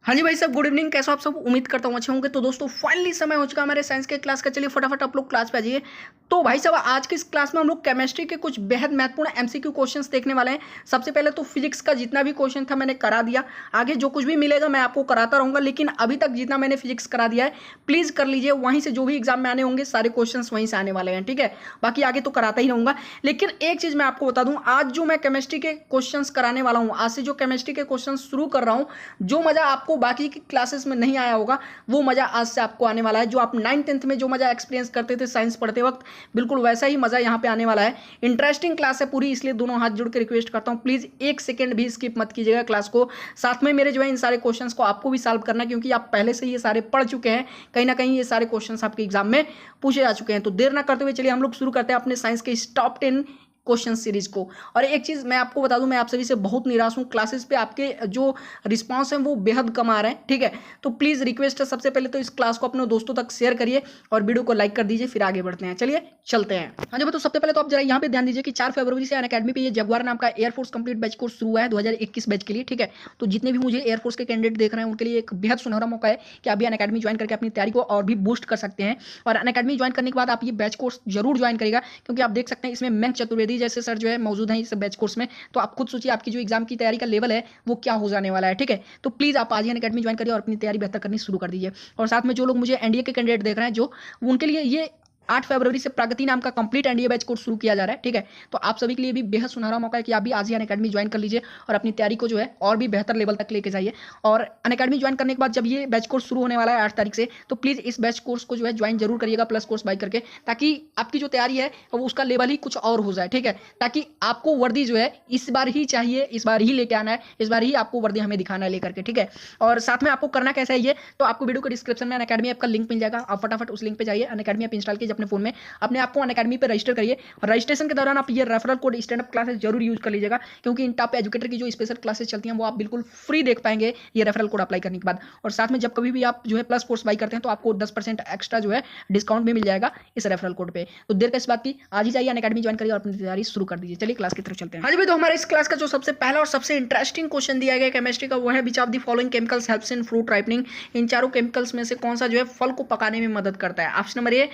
हाँ जी भाई सब गुड इवनिंग। कैसे हो आप सब? उम्मीद करता हूँ अच्छे होंगे। तो दोस्तों फाइनली समय हो चुका हमारे साइंस के क्लास का। चलिए फटाफट आप लोग क्लास पे आ जाइए। तो भाई साहब आज की इस क्लास में हम लोग केमिस्ट्री के कुछ बेहद महत्वपूर्ण एमसीक्यू क्वेश्चंस देखने वाले हैं। सबसे पहले तो फिजिक्स का जितना भी क्वेश्चन था मैंने करा दिया। आगे जो कुछ भी मिलेगा मैं आपको कराता रहूँगा, लेकिन अभी तक जितना मैंने फिजिक्स करा दिया है प्लीज़ कर लीजिए। वहीं से जो भी एग्जाम में आने होंगे सारे क्वेश्चन वहीं से आने वाले हैं, ठीक है। बाकी आगे तो कराता ही रहूँगा, लेकिन एक चीज़ मैं आपको बता दूँ, आज जो मैं केमिस्ट्री के क्वेश्चन कराने वाला हूँ, आज से जो केमिस्ट्री के क्वेश्चन शुरू कर रहा हूँ, जो मज़ा आपको बाकी की क्लासेस में नहीं आया होगा वो मज़ा आज से आपको आने वाला है। जो आप 9th-10th में जो मज़ा एक्सपीरियंस करते थे साइंस पढ़ते वक्त, बिल्कुल वैसा ही मज़ा यहाँ पे आने वाला है। इंटरेस्टिंग क्लास है पूरी, इसलिए दोनों हाथ जोड़ के रिक्वेस्ट करता हूँ प्लीज़ एक सेकंड भी स्किप मत कीजिएगा क्लास को। साथ में मेरे जो है इन सारे क्वेश्चंस को आपको भी सॉल्व करना है, क्योंकि आप पहले से ये सारे पढ़ चुके हैं। कहीं ना कहीं ये सारे क्वेश्चंस आपके एग्जाम में पूछे जा चुके हैं। तो देर ना करते हुए चलिए हम लोग शुरू करते हैं अपने साइंस के इस टॉप 10 क्वेश्चन सीरीज को। और एक चीज़ मैं आपको बता दूं, मैं आप सभी से बहुत निराश हूं। क्लासेस पे आपके जो रिस्पांस हैं वो बेहद कम आ रहे हैं, ठीक है। तो प्लीज़ रिक्वेस्ट है, सबसे पहले तो इस क्लास को अपने दोस्तों तक शेयर करिए और वीडियो को लाइक कर दीजिए, फिर आगे बढ़ते हैं। चलिए चलते हैं। हाँ जी, तो सबसे पहले तो आप जरा यहाँ पे ध्यान दीजिए कि 4 फरवरी से अनअकैडमी पे ये जगुआर नाम का एयरफोर्स कंप्लीट बैच कोर्स शुरू हुआ है 2021 बैच के लिए, ठीक है। तो जितने भी मुझे एयरफोर्स के कैंडिडेट देख रहे हैं उनके लिए एक बेहद सुनहरा मौका है कि आप भी अनअकैडमी ज्वाइन करके अपनी तैयारी को और भी बूस्ट कर सकते हैं। और अनअकैडमी ज्वाइन करने के बाद आप ये बैच कोर्स जरूर ज्वाइन करेगा, क्योंकि आप देख सकते हैं इसमें मयंक चतुर्वेदी जैसे सर जो है मौजूद हैं इस बैच कोर्स में। तो आप खुद सोचिए आपकी जो एग्जाम की तैयारी का लेवल है वो क्या हो जाने वाला है, ठीक है। तो प्लीज़ आप आज ही अनअकैडमी ज्वाइन करिए और अपनी तैयारी बेहतर करनी शुरू कर दीजिए। और साथ में जो लोग मुझे एनडीए के कैंडिडेट देख रहे हैं, जो उनके लिए ये 8 फरवरी से प्रगति नाम का कंप्लीट एनडीए बैच कोर्स शुरू किया जा रहा है, ठीक है। तो आप सभी के लिए भी बेहद सुनहरा मौका है कि आप भी आज ही अनअकैडमी ज्वाइन कर लीजिए और अपनी तैयारी को जो है और भी बेहतर लेवल तक लेके जाइए। और अनअकैडमी ज्वाइन करने के बाद जब ये बैच कोर्स शुरू होने वाला है 8 तारीख से, तो प्लीज़ इस बैच कोर्स को जो है ज्वाइन जरूर करिएगा प्लस कोर्स बाय करके, ताकि आपकी जो तैयारी है वो उसका लेवल ही कुछ और हो जाए, ठीक है। ताकि आपको वर्दी जो है इस बार ही चाहिए, इस बार ही लेके आना है, इस बार ही आपको वर्दी हमें दिखाना है लेकर के, ठीक है। और साथ में आपको करना कैसा है ये, तो आपको वीडियो के डिस्क्रिप्शन में अनअकैडमी ऐप का लिंक मिल जाएगा। आप फटाफट उस लिंक पे जाइए, अनअकैडमी ऐप इंस्टॉल कीजिए अपने फोन में, अपने आप को अनअकैडमी पे रजिस्टर करिए। और रजिस्ट्रेशन के दौरान आप ये referral code stand up classes जरूर यूज कर लीजिएगा, क्योंकि इन टॉप एजुकेटर की जो स्पेशल क्लासेस चलती हैं वो आप बिल्कुल फ्री देख पाएंगे ये रेफरल कोड अप्लाई करने के बाद। और साथ में जब कभी भी आप जो है प्लस कोर्स बाई करते हैं तो आपको 10% एक्स्ट्रा जो है डिस्काउंट भी मिल जाएगा इस रेफरल कोड पे। तो देर का इस बात की, आज ही जाइए अनअकैडमी ज्वाइन करिए और अपनी तैयारी शुरू कर दीजिए। चलिए क्लास की तरफ चलते हैं। हाँ जी भाई, तो हमारे इस क्लास का जो सबसे पहला और सबसे इंटरेस्टिंग क्वेश्चन दिया गया केमिस्ट्री का वो है which of the following chemicals helps in fruit ripening. इन चारों केमिकल्स में से कौन सा जो है फल को पकाने में मदद करता है? Option number A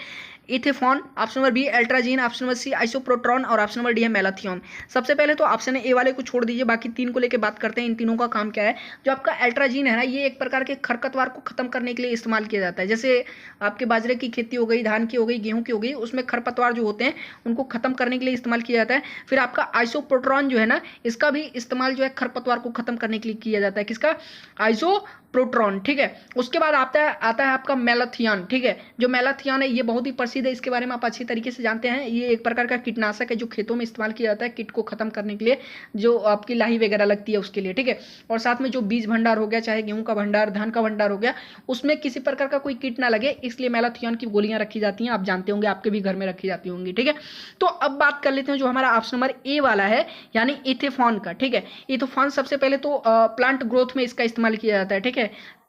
ethephon, option number B atrazine, option number C isoproturon और ऑप्शन नंबर डी है मेलाथियन। सबसे पहले तो ऑप्शन ए वाले को छोड़ दीजिए, बाकी तीन को लेकर बात करते हैं। इन तीनों का काम क्या है? जो आपका अल्ट्राजीन है ना, ये एक प्रकार के खरपतवार को खत्म करने के लिए इस्तेमाल किया जाता है। जैसे आपके बाजरे की खेती हो गई, धान की हो गई, गेहूं की हो गई, उसमें खरपतवार जो होते हैं उनको खत्म करने के लिए इस्तेमाल किया जाता है। फिर आपका आइसोप्रोट्रॉन जो है ना, इसका भी इस्तेमाल जो है खरपतवार को खत्म करने के लिए किया जाता है। किसका? आइसोप्रोट्रॉन, ठीक है। उसके बाद आता है आपका मेलाथियन, ठीक है। जो मेलाथियन है ये बहुत ही प्रसिद्ध है, इसके बारे में आप अच्छी तरीके से जानते हैं। ये एक प्रकार का कीटनाशक है जो खेतों में इस्तेमाल किया जाता है कीट को खत्म करने के लिए, जो आपकी लाही वगैरह लगती है उसके लिए, ठीक है। और साथ में जो बीज भंडार हो गया, चाहे गेहूं का भंडार, धान का भंडार हो गया, उसमें किसी प्रकार का कोई कीट ना लगे, इसलिए मेलाथियन की गोलियां रखी जाती हैं। आप जानते होंगे, आपके भी घर में रखी जाती होंगी, ठीक है। तो अब बात कर लेते हैं जो हमारा ऑप्शन नंबर ए वाला है, यानी इथेफॉन का, ठीक है। इथेफॉन सबसे पहले तो प्लांट ग्रोथ में इसका इस्तेमाल किया जाता है, ठीक है,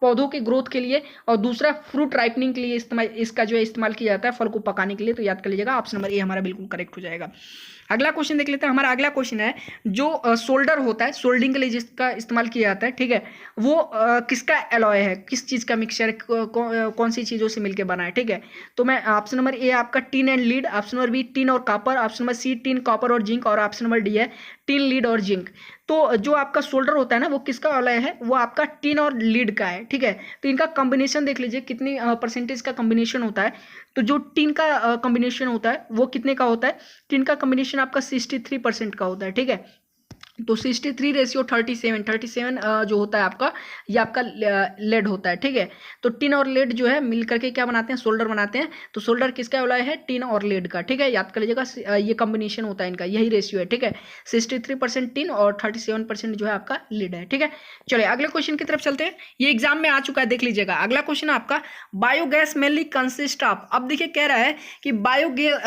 पौधों के ग्रोथ के लिए। और दूसरा फ्रूट राइपनिंग के लिए इस्तेमाल, इसका जो है इस्तेमाल किया जाता है फल को पकाने के लिए। तो याद कर लीजिएगा, ऑप्शन नंबर ए हमारा बिल्कुल करेक्ट हो जाएगा। अगला क्वेश्चन देख लेते हैं। हमारा अगला क्वेश्चन है जो सोल्डर होता है, सोल्डिंग के लिए जिसका इस्तेमाल किया जाता है, ठीक है, वो किसका एलॉय है, किस चीज़ का मिक्सचर है, कौन सी चीज़ों से मिलकर बना है, ठीक है। तो मैं ऑप्शन नंबर ए आपका tin and lead, option number B tin और copper, option number C tin copper और जिंक और ऑप्शन नंबर डी है टिन लीड और जिंक। तो जो आपका सोल्डर होता है ना, वो किसका एलॉय है? वो आपका टिन और लीड का है, ठीक है। तो इनका कॉम्बिनेशन देख लीजिए कितनी परसेंटेज का कॉम्बिनेशन होता है। तो जो टिन का कॉम्बिनेशन होता है वो कितने का होता है? टिन का कॉम्बिनेशन आपका 63% का होता है, ठीक है। तो 63:37 जो होता है आपका, ये आपका लेड होता है, ठीक है। तो टिन और लेड जो है मिल करके क्या बनाते हैं? सोल्डर बनाते हैं। तो सोल्डर किसका एलॉय है? टिन और लेड का, ठीक है। याद कर लीजिएगा, ये कॉम्बिनेशन होता है इनका, यही रेशियो है, ठीक है। 63% टिन और 37% जो है आपका लेड है, ठीक है। चलिए अगले क्वेश्चन की तरफ चलते हैं। ये एग्जाम में आ चुका है, देख लीजिएगा। अगला क्वेश्चन आपका बायोगैस मेनली कंसिस्ट ऑफ। अब देखिए कह रहा है कि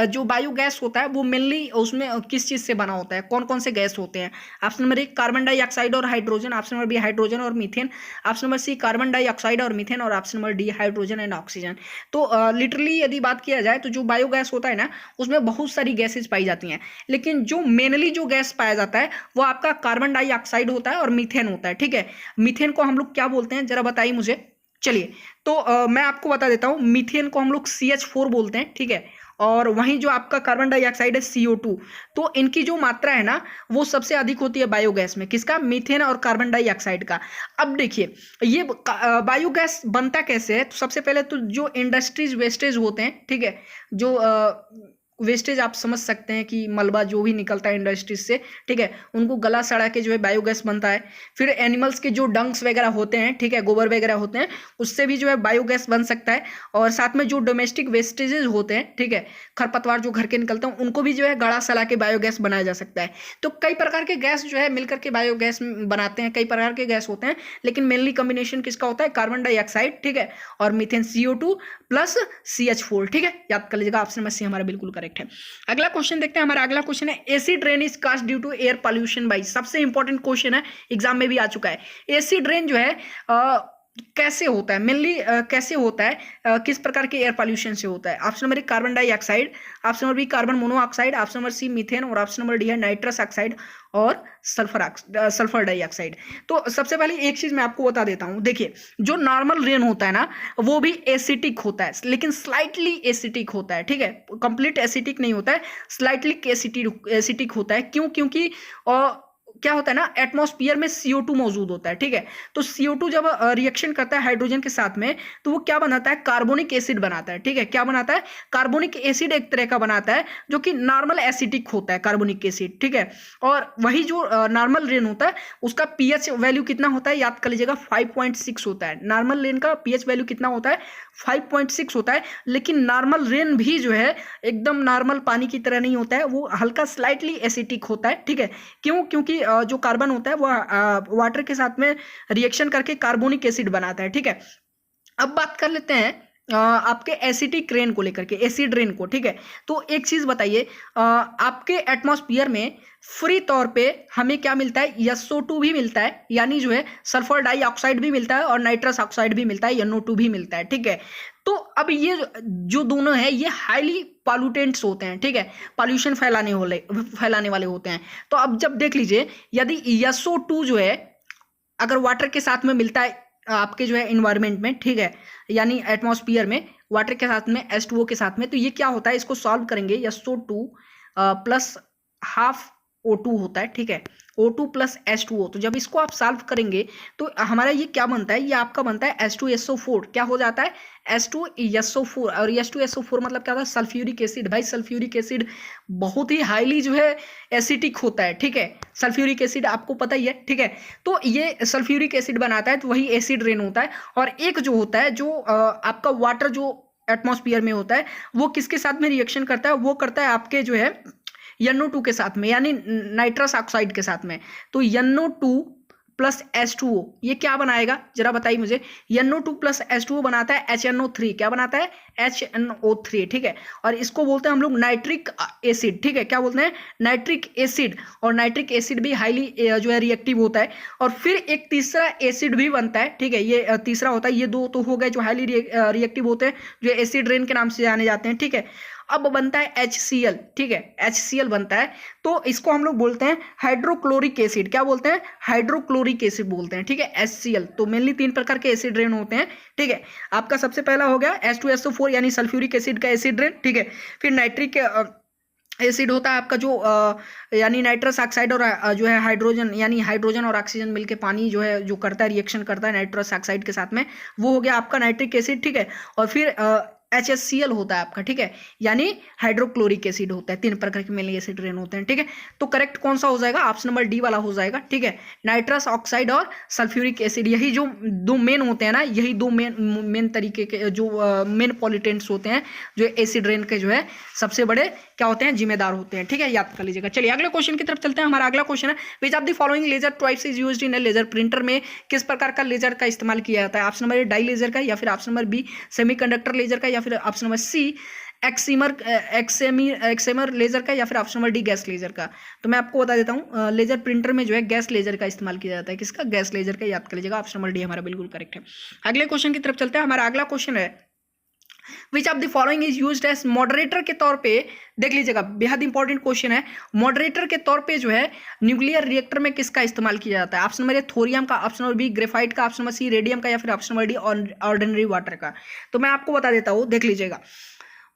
जो बायोगैस होता है वो मेनली उसमें किस चीज से बना होता है, कौन कौन से गैस होते हैं। Option number A carbon dioxide और hydrogen, option number B hydrogen और methane, option number C carbon dioxide और मीथेन और option number D hydrogen and oxygen. तो लिटरली यदि बात किया जाए तो जो बायोगैस होता है ना उसमें बहुत सारी गैसेज पाई जाती हैं, लेकिन जो मेनली जो गैस पाया जाता है वो आपका कार्बन डाइऑक्साइड होता है और मीथेन होता है। ठीक है, मीथेन को हम लोग क्या बोलते हैं जरा बताइए मुझे। चलिए तो मैं आपको बता देता हूं, मीथेन को हम लोग CH4 बोलते हैं। ठीक है, और वहीं जो आपका कार्बन डाइऑक्साइड है CO2, तो इनकी जो मात्रा है ना वो सबसे अधिक होती है बायोगैस में। किसका? मीथेन और कार्बन डाइऑक्साइड का। अब देखिए ये बायोगैस बनता कैसे है, तो सबसे पहले तो जो इंडस्ट्रीज वेस्टेज होते हैं, ठीक है, जो वेस्टेज आप समझ सकते हैं कि मलबा जो भी निकलता है इंडस्ट्रीज से, ठीक है, उनको गला सड़ा के जो है बायोगैस बनता है। फिर एनिमल्स के जो डंक्स वगैरह होते हैं, ठीक है, गोबर वगैरह होते हैं, उससे भी जो है बायोगैस बन सकता है। और साथ में जो डोमेस्टिक वेस्टेजेस होते हैं, ठीक है, खरपतवार जो घर के निकलते हैं, उनको भी जो है गला सड़ा के बायोगैस बनाया जा सकता है। तो कई प्रकार के गैस जो है मिलकर के बायोगैस बनाते हैं, कई प्रकार के गैस होते हैं, लेकिन मेनली कॉम्बिनेशन किसका होता है? कार्बन डाइऑक्साइड, ठीक है, और मीथेन CO2 प्लस CH4। ठीक है, याद कर लीजिएगा, ऑप्शन नंबर सी हमारा बिल्कुल करेक्ट है। अगला क्वेश्चन देखते हैं। हमारा अगला क्वेश्चन है acid rain is caused due to air pollution by. सबसे इंपॉर्टेंट क्वेश्चन है, एग्जाम में भी आ चुका है। एसिड रेन जो है कैसे होता है, मेनली कैसे होता है, किस प्रकार के एयर पॉल्यूशन से होता है? Option number A carbon dioxide, option number B carbon monoxide, option number C methane और ऑप्शन नंबर डी है नाइट्रस ऑक्साइड और सल्फर डाइऑक्साइड। तो सबसे पहले एक चीज मैं आपको बता देता हूं, देखिए जो नॉर्मल रेन होता है ना वो भी एसिटिक होता है, लेकिन स्लाइटली एसिटिक होता है। ठीक है, कंप्लीट एसिटिक नहीं होता है, स्लाइटली एसिटिक होता है। क्यों? क्योंकि क्या होता है ना, एटमॉस्फेयर में CO2 मौजूद होता है। ठीक है, तो CO2 जब रिएक्शन करता है हाइड्रोजन के साथ में तो वो क्या बनाता है? कार्बोनिक एसिड बनाता है। ठीक है, क्या बनाता है? कार्बोनिक एसिड एक तरह का बनाता है जो कि नॉर्मल एसिडिक होता है, कार्बोनिक एसिड। ठीक है, और वही जो नॉर्मल रेन होता है उसका pH वैल्यू कितना होता है? याद कर लीजिएगा, 5.6 होता है। नॉर्मल रेन का pH वैल्यू कितना होता है? 5.6 होता है। लेकिन नॉर्मल रेन भी जो है एकदम नॉर्मल पानी की तरह नहीं होता है, वो हल्का स्लाइटली एसिडिक होता है। ठीक है, क्यों? क्योंकि जो कार्बन होता है वो वाटर के साथ में रिएक्शन करके कार्बोनिक एसिड बनाता है। ठीक है, अब बात कर लेते हैं आपके एसिडिक रेन को लेकर के, एसिड रेन को। ठीक है, तो एक चीज बताइए, आपके एटमॉस्फेयर में फ्री तौर पे हमें क्या मिलता है? SO2 भी मिलता है, यानी जो है सल्फर डाइऑक्साइड भी मिलता है और नाइट्रस ऑक्साइड भी मिलता है, NO2 भी मिलता है। ठीक है, तो अब ये जो दोनों है ये हाईली पॉल्यूटेंट्स होते हैं। ठीक है, पॉल्यूशन फैलाने वाले होते हैं। तो अब जब देख लीजिए, यदि SO2 जो है अगर वाटर के साथ में मिलता है आपके जो है इन्वायरमेंट में, ठीक है, यानी एटमॉस्फेयर में वाटर के साथ में H2O के साथ में, तो ये क्या होता है? इसको सॉल्व करेंगे, SO2 प्लस हाफ O2 होता है। ठीक है, O2 प्लस H2O, तो जब इसको आप सॉल्व करेंगे तो हमारा ये क्या बनता है? ये आपका बनता है H2SO4। क्या हो जाता है? H2SO4। और H2SO4 मतलब क्या होता है? Sulphuric acid. भाई सल्फ्यूरिक एसिड बहुत ही हाईली जो है एसिडिक होता है। ठीक है, सल्फ्यूरिक एसिड आपको पता ही है। ठीक है, तो ये सल्फ्यूरिक एसिड बनाता है, तो वही एसिड रेन होता है। और एक जो होता है जो आपका वाटर जो एटमॉस्फेयर में होता है वो किसके साथ में रिएक्शन करता है? वो करता है आपके जो है NO2 के साथ में, यानी नाइट्रस ऑक्साइड के साथ में। तो NO2 प्लस H2O ये क्या बनाएगा जरा बताइए मुझे? NO2 प्लस H2O बनाता है HNO3। क्या बनाता है? HNO3। ठीक है, और इसको बोलते हैं हम लोग नाइट्रिक एसिड। ठीक है, क्या बोलते हैं? Nitric acid. और नाइट्रिक एसिड भी हाईली जो है रिएक्टिव होता है। और फिर एक तीसरा एसिड भी बनता है। ठीक है, ये तीसरा होता है। ये दो तो हो गए जो हाईली रिएक्टिव होते हैं, जो एसिड रेन के नाम से जाने जाते हैं। ठीक है, अब बनता है HCl। ठीक है, HCl बनता है, तो इसको हम लोग बोलते हैं हाइड्रोक्लोरिक एसिड। क्या बोलते हैं? हाइड्रोक्लोरिक एसिड बोलते हैं। ठीक है, HCl। तो मेनली 3 प्रकार के एसिड रेन होते हैं। ठीक है, आपका सबसे पहला हो गया H2SO4 यानी सल्फ्यूरिक एसिड का एसिड रेन। ठीक है, फिर नाइट्रिक एसिड होता है आपका जो यानी नाइट्रस ऑक्साइड और जो है हाइड्रोजन, यानी हाइड्रोजन और ऑक्सीजन मिलके पानी जो है जो करता है रिएक्शन करता है नाइट्रस ऑक्साइड के साथ में, वो हो गया आपका नाइट्रिक एसिड। ठीक है, और फिर HCl होता है आपका। ठीक है, यानी हाइड्रोक्लोरिक एसिड होता है। 3 प्रकार के मेनली एसिड रेन होते हैं। ठीक है, तो करेक्ट कौन सा हो जाएगा? ऑप्शन नंबर डी वाला हो जाएगा। ठीक है, नाइट्रस ऑक्साइड और सल्फ्यूरिक एसिड, यही जो दो मेन होते हैं ना, यही दो मेन तरीके के जो मेन पॉल्यूटेंट्स होते हैं, जो एसिड रेन के जो है सबसे बड़े क्या होते हैं? जिम्मेदार होते हैं। ठीक है, याद कर लीजिएगा। चलिए अगले क्वेश्चन की तरफ चलते हैं। हमारा अगला क्वेश्चन है, which of the following laser types is used in a laser printer? में किस प्रकार का लेजर का इस्तेमाल किया जाता है? Option number A dye laser का, या फिर option number B semiconductor laser का, या फिर option number C excimer laser का या फिर option number D gas laser का। तो मैं आपको बता देता हूँ लेजर प्रिंटर में जो है गैस लेजर का इस्तेमाल किया जाता है। किसका? गैस लेजर का। याद कर लीजिएगा, ऑप्शन नंबर डी हमारा बिल्कुल करेक्ट है। अगले क्वेश्चन की तरफ चलते हैं। हमारा अगला क्वेश्चन है which of the following is used as moderator के तौर पे। देख लीजिएगा, बेहद इंपॉर्टेंट क्वेश्चन है। मॉडरेटर के तौर पे जो है न्यूक्लियर रिएक्टर में किसका इस्तेमाल किया जाता है? ऑप्शन नंबर ए थोरियम का, ऑप्शन नंबर बी ग्रेफाइट का, ऑप्शन नंबर सी रेडियम का, या फिर option number D ordinary water का। तो मैं आपको बता देता हूँ, देख लीजिएगा,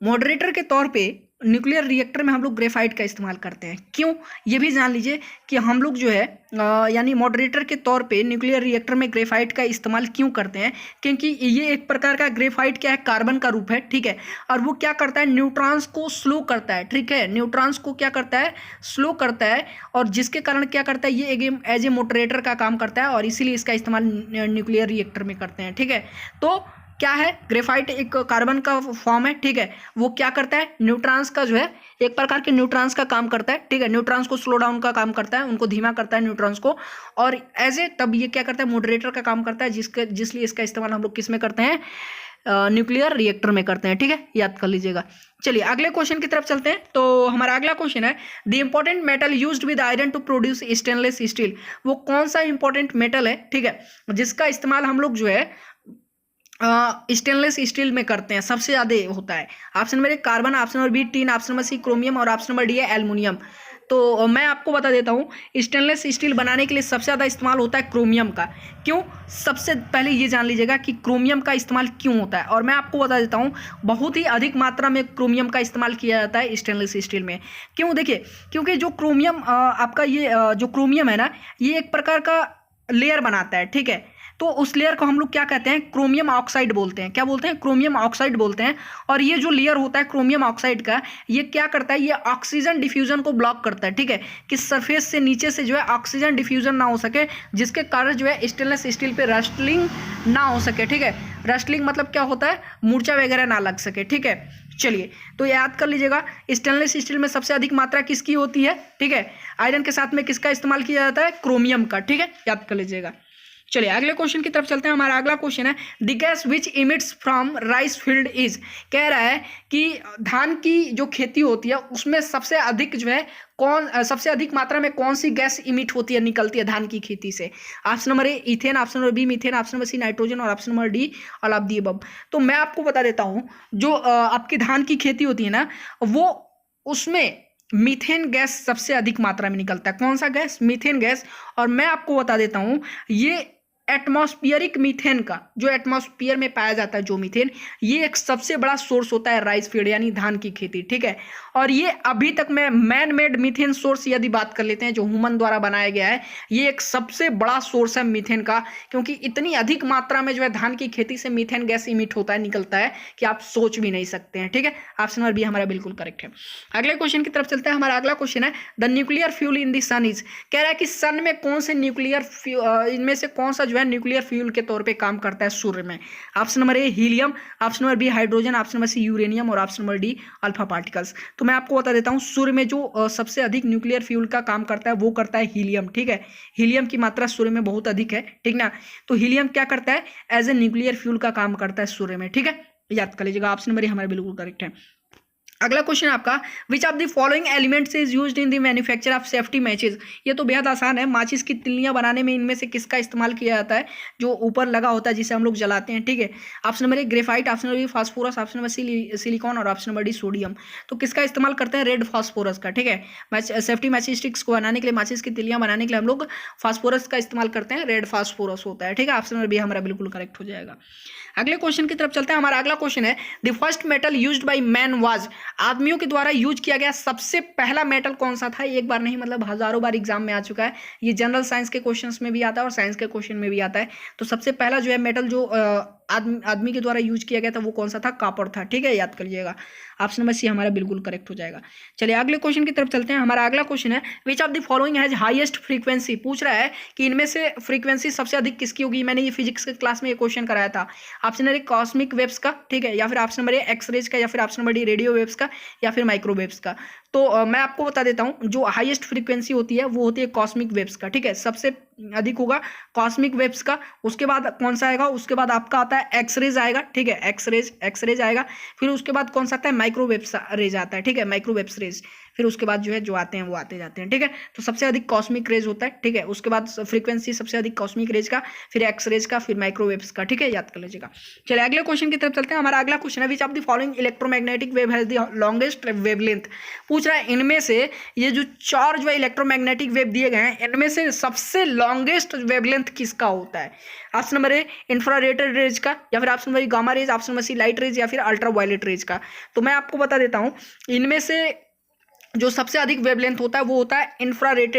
मॉडरेटर के तौर पे न्यूक्लियर रिएक्टर में हम लोग ग्रेफाइट का इस्तेमाल करते हैं। क्यों? ये भी जान लीजिए कि हम लोग जो है यानी मॉडरेटर के तौर पे न्यूक्लियर रिएक्टर में ग्रेफाइट का इस्तेमाल क्यों करते हैं? क्योंकि ये एक प्रकार का ग्रेफाइट क्या है, कार्बन का रूप है, ठीक है। और वो क्या करता है, न्यूट्रॉन्स को स्लो करता है, ठीक है। न्यूट्रॉन्स को क्या करता है, स्लो करता है, और जिसके कारण क्या करता है, ये एज ए मॉडरेटर का काम करता है, और इसीलिए इसका इस्तेमाल न्यूक्लियर रिएक्टर में करते हैं, ठीक है। तो क्या है, ग्रेफाइट एक कार्बन का फॉर्म है, ठीक है। वो क्या करता है, न्यूट्रॉन्स का जो है एक प्रकार के न्यूट्रॉन्स का काम करता है, ठीक है। न्यूट्रॉन्स को स्लो डाउन का काम करता है, उनको धीमा करता है न्यूट्रॉन्स को, और एज ए तब ये क्या करता है, मॉडरेटर का काम करता है, जिसलिए इसका इस्तेमाल हम लोग किस में करते हैं, न्यूक्लियर रिएक्टर में करते हैं, ठीक है। याद कर लीजिएगा। चलिए अगले क्वेश्चन की तरफ चलते हैं। तो हमारा अगला क्वेश्चन है the important metal used with iron to produce stainless steel. वो कौन सा इंपॉर्टेंट मेटल है, ठीक है, जिसका इस्तेमाल हम लोग जो है स्टेनलेस स्टील में करते हैं, सबसे ज़्यादा होता है? Option number A carbon, option number B tin, option number C chromium, और ऑप्शन नंबर डी है एल्युमिनियम। तो मैं आपको बता देता हूँ, स्टेनलेस स्टील बनाने के लिए सबसे ज़्यादा इस्तेमाल होता है क्रोमियम का। क्यों? सबसे पहले ये जान लीजिएगा कि क्रोमियम का इस्तेमाल क्यों होता है, और मैं आपको बता देता हूँ बहुत ही अधिक मात्रा में क्रोमियम का इस्तेमाल किया जाता है स्टेनलेस स्टील में। क्यों? देखिए, क्योंकि जो क्रोमियम आपका ये जो क्रोमियम है ना, ये एक प्रकार का लेयर बनाता है, ठीक है। तो उस लेयर को हम लोग क्या कहते हैं, क्रोमियम ऑक्साइड बोलते हैं। क्या बोलते हैं? क्रोमियम ऑक्साइड बोलते हैं। और ये जो लेयर होता है क्रोमियम ऑक्साइड का, ये क्या करता है, ये ऑक्सीजन डिफ्यूजन को ब्लॉक करता है, ठीक है, कि सरफेस से नीचे से जो है ऑक्सीजन डिफ्यूजन ना हो सके, जिसके कारण जो है स्टेनलेस स्टील पे रस्टलिंग ना हो सके, ठीक है। रस्टलिंग मतलब क्या होता है, मूर्छा वगैरह ना लग सके, ठीक है। चलिए, तो याद कर लीजिएगा, स्टेनलेस स्टील में सबसे अधिक मात्रा किसकी होती है, ठीक है। आयरन के साथ में किसका इस्तेमाल किया जाता है, क्रोमियम का, ठीक है। याद कर लीजिएगा। चलिए अगले क्वेश्चन की तरफ चलते हैं। हमारा अगला क्वेश्चन है the gas which emits from rice field is. कह रहा है कि धान की जो खेती होती है उसमें सबसे अधिक जो है सबसे अधिक मात्रा में कौन सी गैस इमिट होती है, निकलती है धान की खेती से? Option number A ethane, option number B methane, option number C nitrogen, और option number D all of the above. तो मैं आपको बता देता हूँ, जो आपकी धान की खेती होती है ना, वो उसमें मीथेन गैस सबसे अधिक मात्रा में निकलता है। कौन सा गैस? Methane gas. और मैं आपको बता देता हूँ, ये एटमॉस्फेरिक मीथेन का, जो एटमॉस्फेयर में पाया जाता है जो मीथेन, ये एक सबसे बड़ा सोर्स होता है राइस फील्ड यानी धान की खेती, ठीक है। और ये अभी तक में मैन मेड मीथेन सोर्स यदि बात कर लेते हैं, जो ह्यूमन द्वारा बनाया गया है, ये एक सबसे बड़ा सोर्स है मीथेन का, क्योंकि इतनी अधिक मात्रा में जो है धान की खेती से मीथेन गैस इमिट होता है, निकलता है, कि आप सोच भी नहीं सकते हैं, ठीक है। ऑप्शन नंबर बी हमारा बिल्कुल करेक्ट है। अगले क्वेश्चन की तरफ चलते हैं। हमारा अगला क्वेश्चन है the nuclear fuel in the sun is. कह रहा है कि सन में कौन से न्यूक्लियर इनमें से कौन सा जो है न्यूक्लियर फ्यूल के तौर पे काम करता है सूर्य में? Option number A helium, option number B hydrogen, option number C uranium, और option number D alpha particles. तो मैं आपको बता देता हूं, सूर्य में जो सबसे अधिक न्यूक्लियर फ्यूल का काम करता है वो करता है हीलियम, ठीक है। हीलियम की मात्रा सूर्य में बहुत अधिक है, ठीक ना। तो हीलियम क्या करता है, एज ए न्यूक्लियर फ्यूल का काम करता है सूर्य में, ठीक है। याद कर लीजिएगा, ऑप्शन नंबर ए हमारा बिल्कुल करेक्ट है। अगला क्वेश्चन आपका विच of the following elements is used in the manufacture of safety matches. ये तो बेहद आसान है, माचिस की तिल्लियां बनाने में इनमें से किसका इस्तेमाल किया जाता है, जो ऊपर लगा होता है जिसे हम लोग जलाते हैं, ठीक है। Option number A graphite, option number B phosphorus, option number silicon, और ऑप्शन नंबर डी सोडियम। तो किसका इस्तेमाल करते हैं, रेड फास्फोरस का, ठीक है। सेफ्टी मैचिस स्टिक्स को बनाने के लिए, माचिस की तिल्लियां बनाने के लिए हम लोग फास्फोरस का इस्तेमाल करते हैं, रेड फास्फोरस होता है, ठीक है। ऑप्शन नंबर बी हमारा बिल्कुल करेक्ट हो जाएगा। अगले क्वेश्चन की तरफ चलते हैं। हमारा अगला क्वेश्चन है the first metal used by man was. आदमियों के द्वारा यूज किया गया सबसे पहला मेटल कौन सा था? एक बार नहीं, मतलब हजारों बार एग्जाम में आ चुका है। ये जनरल साइंस के क्वेश्चंस में भी आता है और साइंस के क्वेश्चन में भी आता है। तो सबसे पहला जो है मेटल जो आदमी के द्वारा यूज किया गया था वो कौन सा था? कॉपर था, ठीक है। याद कर लीजिएगा, ऑप्शन नंबर सी हमारा बिल्कुल करेक्ट हो जाएगा। चलिए अगले क्वेश्चन की तरफ चलते हैं। हमारा अगला क्वेश्चन है which of the following has highest frequency. पूछ रहा है कि इनमें से फ्रीक्वेंसी सबसे अधिक किसकी होगी। मैंने ये फिजिक्स के क्लास में ये क्वेश्चन कराया था। Option number a cosmic waves का, ठीक है, या फिर ऑप्शन नंबर ए एक्सरेज का, या फिर option number D radio waves का, या फिर माइक्रोवेव्स का। तो मैं आपको बता देता हूँ, जो हाईएस्ट फ्रीक्वेंसी होती है वो होती है कॉस्मिक वेव्स का, ठीक है, सबसे अधिक होगा कॉस्मिक वेव्स का। उसके बाद कौन सा आएगा, उसके बाद आपका आता है एक्सरेज आएगा, ठीक है, एक्सरेज आएगा। फिर उसके बाद कौन सा आता है, माइक्रोवेव्स रेज आता है, ठीक है, माइक्रोवेव्स रेज। फिर उसके बाद जो है जो आते हैं वो आते जाते हैं, ठीक है। तो सबसे अधिक कॉस्मिक रेज होता है, ठीक है। उसके बाद फ्रीक्वेंसी सबसे अधिक कॉस्मिक रेज का, फिर एक्सरेज का, फिर माइक्रोवेव्स का, ठीक है, याद कर लीजिएगा। चलिए अगले क्वेश्चन की तरफ चलते हैं। हमारा अगला क्वेश्चन है, which of the following electromagnetic wave has the longest wavelength. पूछ रहा है इनमें से ये जो 4 जो है इलेक्ट्रोमैग्नेटिक वेव दिए गए हैं, इनमें से सबसे लॉन्गेस्ट वेवलेंथ किसका होता है। Option number A infrared rays का, या फिर option number gamma rays, option number C light rays, या फिर अल्ट्रा वायलेट रेज का। तो मैं आपको बता देता हूं, इनमें से जो सबसे अधिक वेवलेंथ होता है वो होता है इंफ्रारेड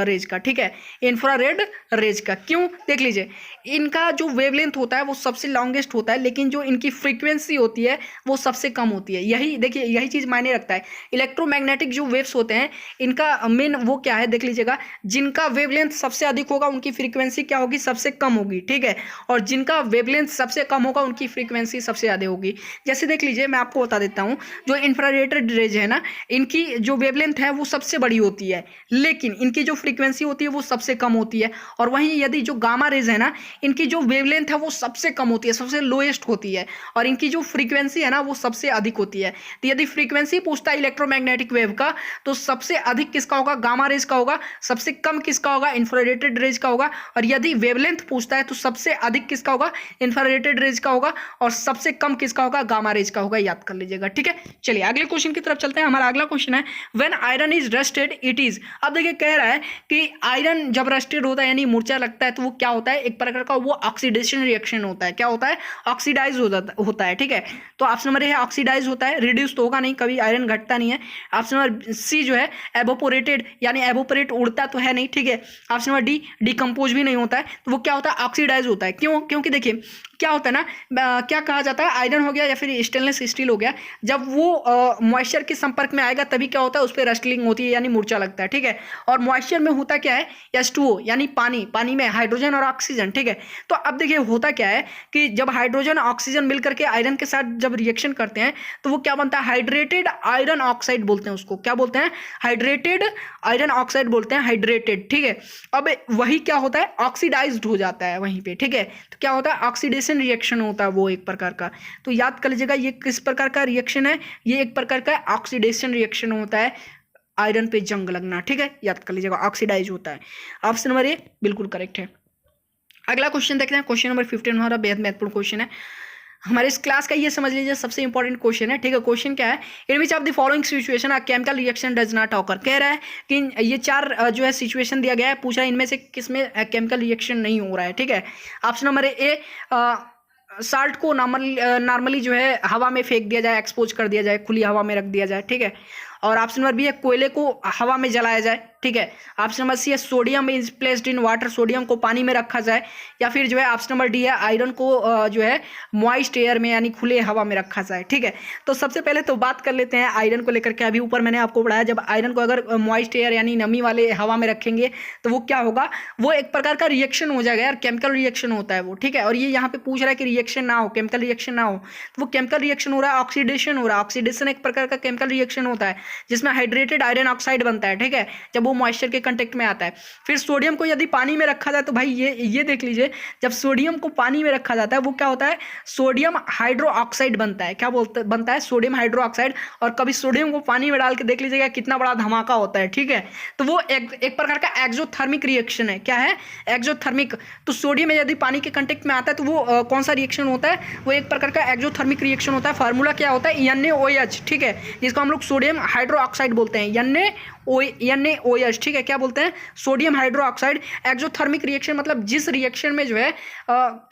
रेज का, ठीक है, इंफ्रारेड रेज का। क्यों, देख लीजिए, इनका जो वेवलेंथ होता है वो सबसे लॉन्गेस्ट होता है, लेकिन जो इनकी फ्रीक्वेंसी होती है वो सबसे कम होती है। यही देखिए, यही चीज़ मायने रखता है। इलेक्ट्रोमैग्नेटिक जो वेव्स होते हैं इनका मेन वो क्या है, देख लीजिएगा, जिनका वेवलेंथ सबसे अधिक होगा उनकी फ्रीक्वेंसी क्या होगी, सबसे कम होगी, ठीक है, और जिनका वेवलेंथ सबसे कम होगा उनकी फ्रीक्वेंसी सबसे ज़्यादा होगी। जैसे देख लीजिए, मैं आपको बता देता हूँ, जो इंफ्रारेड रेज है ना, इनकी जो वेवलेंथ है वो सबसे बड़ी होती है, लेकिन इनकी जो फ्रीक्वेंसी होती है वो सबसे कम होती है। और वहीं यदि जो गामा रेज है ना, इनकी जो वेवलेंथ है वो सबसे कम होती है, सबसे लोएस्ट होती है, और इनकी जो फ्रीक्वेंसी है ना वो सबसे अधिक होती है। तो यदि फ्रीक्वेंसी पूछता है इलेक्ट्रोमैग्नेटिक वेव का, तो सबसे अधिक किसका होगा, गामा रेज का होगा, सबसे कम किसका होगा, इंफ्रारेड रेज का होगा। और यदि वेवलेंथ पूछता है तो सबसे अधिक किसका होगा, इंफ्रारेड रेज का होगा, और सबसे कम किसका होगा, गामा रेज का होगा, याद कर लीजिएगा, ठीक है। चलिए अगले क्वेश्चन की तरफ चलते हैं। हमारा अगला क्वेश्चन है, when iron is rusted it is. अब देखिए कह रहा है कि आयरन जब रस्टेड होता है यानी मूर्छा लगता है तो वो क्या होता है, एक प्रकार का वो ऑक्सीडेशन रिएक्शन होता है। क्या होता है, ऑक्सीडाइज होता है, ठीक है। तो ऑप्शन नंबर ए है ऑक्सीडाइज होता है, रिड्यूस तो होगा नहीं, कभी आयरन घटता नहीं है। ऑप्शन नंबर सी जो है एवोपोरेटेड, यानी एवोपोरेट उड़ता तो है नहीं, ठीक है। ऑप्शन नंबर डी डिकम्पोज भी नहीं होता है, तो वो क्या होता है, ऑक्सीडाइज होता है। क्यों, क्योंकि देखिए क्या होता है ना, क्या कहा जाता है, आयरन हो गया या फिर स्टेनलेस स्टील हो गया, जब वो मॉइस्चर के संपर्क में आएगा तभी क्या होता है, उस पर रस्टलिंग होती है यानी मूर्छा लगता है, ठीक है। और मॉइस्चर में होता क्या है, H2O यानी पानी, पानी में हाइड्रोजन और ऑक्सीजन, ठीक है। तो अब देखिए होता क्या है कि जब हाइड्रोजन ऑक्सीजन मिलकर के आयरन के साथ जब रिएक्शन करते हैं तो वो क्या बनता है, हाइड्रेटेड आयरन ऑक्साइड बोलते हैं उसको। क्या बोलते हैं, हाइड्रेटेड आयरन ऑक्साइड बोलते हैं, हाइड्रेटेड, ठीक है। अब वही क्या होता है, ऑक्सीडाइज्ड हो जाता है वहीं पे, ठीक है। तो क्या होता है, ऑक्सीडेशन रिएक्शन होता है वो एक प्रकार का। तो याद कर लीजिएगा ये किस प्रकार का रिएक्शन है, ये एक प्रकार का ऑक्सीडेशन रिएक्शन होता है, आयरन पे जंग लगना, ठीक है, याद कर लीजिएगा, ऑक्सीडाइज होता है। ऑप्शन नंबर ए बिल्कुल करेक्ट है। अगला क्वेश्चन देखते हैं, क्वेश्चन नंबर 15 हमारा बेहद महत्वपूर्ण क्वेश्चन है हमारे इस क्लास का, ये समझ लीजिए सबसे इंपॉर्टेंट क्वेश्चन है, ठीक है। क्वेश्चन क्या है, in which of the following situation a chemical reaction does not occur. कह रहा है कि ये 4 जो है सिचुएशन दिया गया है, पूछा है इनमें से किसमें केमिकल रिएक्शन नहीं हो रहा है, ठीक है। ऑप्शन नंबर ए साल्ट को नॉर्मली जो है हवा में फेंक दिया जाए, एक्सपोज कर दिया जाए, खुली हवा में रख दिया जाए, ठीक है। और ऑप्शन नंबर बी है कोयले को हवा में जलाया जाए, ठीक है। ऑप्शन नंबर सी है sodium is placed in water, sodium को पानी में रखा जाए, या फिर जो है ऑप्शन नंबर डी है आयरन को जो है मॉइस्ट एयर में यानी खुले हवा में रखा जाए, ठीक है। तो सबसे पहले तो बात कर लेते हैं आयरन को लेकर के। अभी ऊपर मैंने आपको पढ़ाया, जब आयरन को अगर मॉइस्ट एयर यानी नमी वाले हवा में रखेंगे तो वो क्या होगा, वो एक प्रकार का रिएक्शन हो जाएगा यार, केमिकल रिएक्शन होता है वो, ठीक है। और ये यहाँ पे पूछ रहा है कि रिएक्शन ना हो, केमिकल रिएक्शन ना हो, तो वो केमिकल रिएक्शन हो रहा है, ऑक्सीडेशन हो रहा है। ऑक्सीडेशन एक प्रकार का केमिकल रिएक्शन होता है जिसमें हाइड्रेटेड आयरन ऑक्साइड बनता है, ठीक है, जब वो मॉइस्चर के कंटेक्ट में आता है। फिर सोडियम को यदि पानी में रखा जाए तो भाई ये देख लीजिए, जब सोडियम को पानी में रखा जाता है वो क्या होता है, सोडियम हाइड्रो ऑक्साइड बनता है। क्या बनता है, सोडियम हाइड्रो ऑक्साइड। और कभी सोडियम को पानी में डाल के देख लीजिएगा कितना बड़ा धमाका होता है, ठीक है। तो वो एक प्रकार का एक्सोथर्मिक रिएक्शन है। क्या है, एक्सोथर्मिक। तो सोडियम यदि पानी के कंटेक्ट में आता है तो वो कौन सा रिएक्शन होता है, वो एक प्रकार का एक्सोथर्मिक रिएक्शन होता है। फार्मूला क्या होता है, NaOH, ठीक है, जिसको हम लोग सोडियम हाइड्रो ऑक्साइड बोलते हैं, NaOH, ठीक है। क्या बोलते हैं, sodium hydro oxide. Exothermic reaction मतलब जिस रिएक्शन में जो है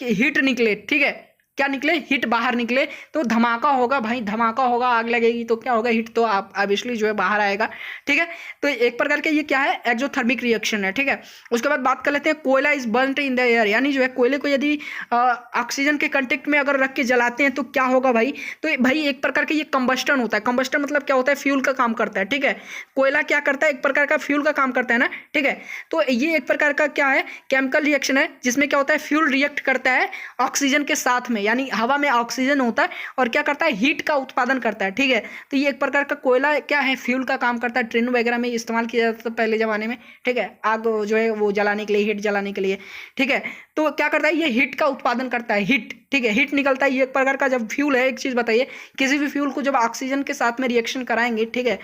हीट निकले, ठीक है, क्या निकले, हीट बाहर निकले, तो धमाका होगा भाई, धमाका होगा, आग लगेगी तो क्या होगा, हीट तो आप ऑब्वियसली जो है बाहर आएगा, ठीक है। तो एक प्रकार के ये क्या है, एक्सोथर्मिक रिएक्शन है, ठीक है। उसके बाद बात कर लेते हैं कोयला is burned in the air, यानी जो है कोयले को यदि ऑक्सीजन के कंटेक्ट में अगर रख के जलाते हैं तो क्या होगा भाई, तो भाई एक प्रकार का ये कंबस्टन होता है। कंबस्टन मतलब क्या होता है, फ्यूल का काम करता है, ठीक है। कोयला क्या करता है, एक प्रकार का फ्यूल का काम करता है ना, ठीक है। तो ये एक प्रकार का क्या है, केमिकल रिएक्शन है जिसमें क्या होता है, फ्यूल रिएक्ट करता है ऑक्सीजन के साथ में, यानी हवा में ऑक्सीजन होता है और क्या करता है, हीट का उत्पादन करता है। ठीक है, तो ये एक प्रकार का कोयला क्या है, फ्यूल का काम करता है। ट्रेन वगैरह में इस्तेमाल किया जाता था पहले ज़माने में। ठीक है, आग जो है वो जलाने के लिए, हीट जलाने के लिए। ठीक है, तो क्या करता है, ये हीट का उत्पादन करता है, हीट। ठीक है, हीट निकलता है, ये एक प्रकार का जब फ्यूल है। एक चीज़ बताइए, किसी भी फ्यूल को जब ऑक्सीजन के साथ में रिएक्शन कराएंगे, ठीक है,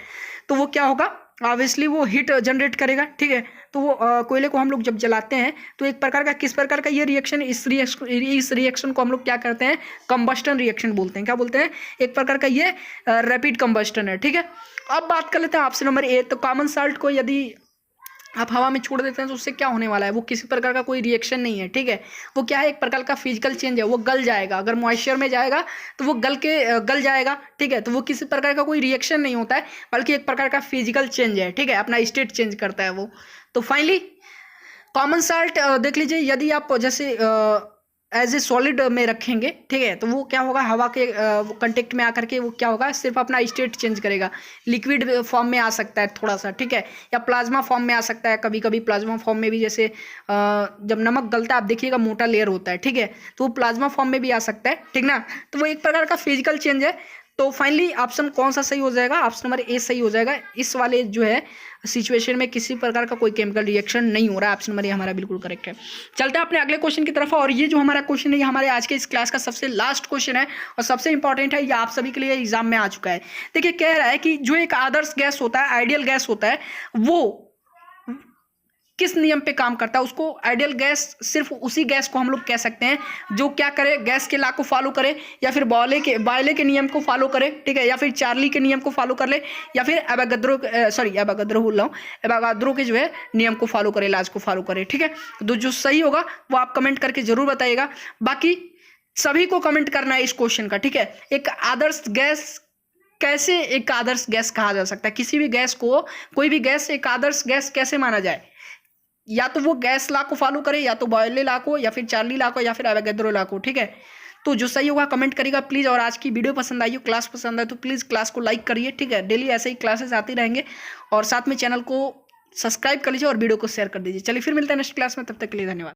तो वो क्या होगा, ऑब्वियसली वो हीट जनरेट करेगा। ठीक है, तो वो कोयले को हम लोग जब जलाते हैं तो एक प्रकार का, किस प्रकार का ये रिएक्शन, इस रिएक्शन को हम लोग क्या करते हैं, कंबस्टन रिएक्शन बोलते हैं। क्या बोलते हैं, एक प्रकार का ये रैपिड कंबस्टन है। ठीक है, अब बात कर लेते हैं ऑप्शन नंबर ए। तो कॉमन साल्ट को यदि आप हवा में छोड़ देते हैं तो उससे क्या होने वाला है, वो किसी प्रकार का कोई रिएक्शन नहीं है। ठीक है, वो क्या है, एक प्रकार का फिजिकल चेंज है, वो गल जाएगा। अगर मॉइस्चर में जाएगा तो वो गल जाएगा। ठीक है, तो वो किसी प्रकार का कोई रिएक्शन नहीं होता है, बल्कि एक प्रकार का फिजिकल चेंज है। ठीक है, अपना स्टेट चेंज करता है वो। तो फाइनली कॉमन साल्ट देख लीजिए, यदि आप जैसे एज ए सॉलिड में रखेंगे, ठीक है, तो वो क्या होगा, हवा के कंटेक्ट में आकर के वो क्या होगा, सिर्फ अपना स्टेट चेंज करेगा। लिक्विड फॉर्म में आ सकता है थोड़ा सा, ठीक है, या प्लाज्मा फॉर्म में आ सकता है। कभी कभी प्लाज्मा फॉर्म में भी, जैसे जब नमक गलता है, आप देखिएगा मोटा लेयर होता है। ठीक है, तो वो प्लाज्मा फॉर्म में भी आ सकता है। ठीक ना, तो वो एक प्रकार का फिजिकल चेंज है। तो फाइनली ऑप्शन कौन सा सही हो जाएगा, ऑप्शन नंबर ए सही हो जाएगा। इस वाले जो है सिचुएशन में किसी प्रकार का कोई केमिकल रिएक्शन नहीं हो रहा है। ऑप्शन नंबर ए हमारा बिल्कुल करेक्ट है। चलते हैं अपने अगले क्वेश्चन की तरफ। और ये जो हमारा क्वेश्चन है, ये हमारे आज के इस क्लास का सबसे लास्ट क्वेश्चन है और सबसे इंपॉर्टेंट है। ये आप सभी के लिए एग्जाम में आ चुका है। देखिए, कह रहा है कि जो एक आदर्श गैस होता है, आइडियल गैस होता है, वो किस नियम पे काम करता है। उसको आइडियल गैस, सिर्फ उसी गैस को हम लोग कह सकते हैं जो क्या करे, गैस के लॉ को फॉलो करे, या फिर बॉयले के नियम को फॉलो करे। ठीक है, या फिर चार्ली के नियम को फॉलो कर ले, या फिर एवोगाद्रो बोल रहा हूँ, एवोगाद्रो के जो है नियम को फॉलो करे, लॉज को फॉलो करे। ठीक है, तो जो सही होगा वो आप कमेंट करके जरूर बताइएगा। बाकी सभी को कमेंट करना है इस क्वेश्चन का। ठीक है, एक आदर्श गैस कैसे एक आदर्श गैस कहा जा सकता है, किसी भी गैस को, कोई भी गैस एक आदर्श गैस कैसे माना जाए, या तो वो गैस लॉ को फॉलो करे, या तो बॉयले लॉ को, या फिर चार्ली लॉ को, या फिर एवोगाद्रो लॉ को। ठीक है, तो जो सही होगा कमेंट करिएगा प्लीज़। और आज की वीडियो पसंद आई हो, क्लास पसंद आए तो प्लीज़ क्लास को लाइक करिए। ठीक है, डेली ऐसे ही क्लासेस आती रहेंगे। और साथ में चैनल को सब्सक्राइब कर लीजिए और वीडियो को शेयर कर दीजिए। चलिए फिर मिलते हैं नेक्स्ट क्लास में, तब तक के लिए धन्यवाद।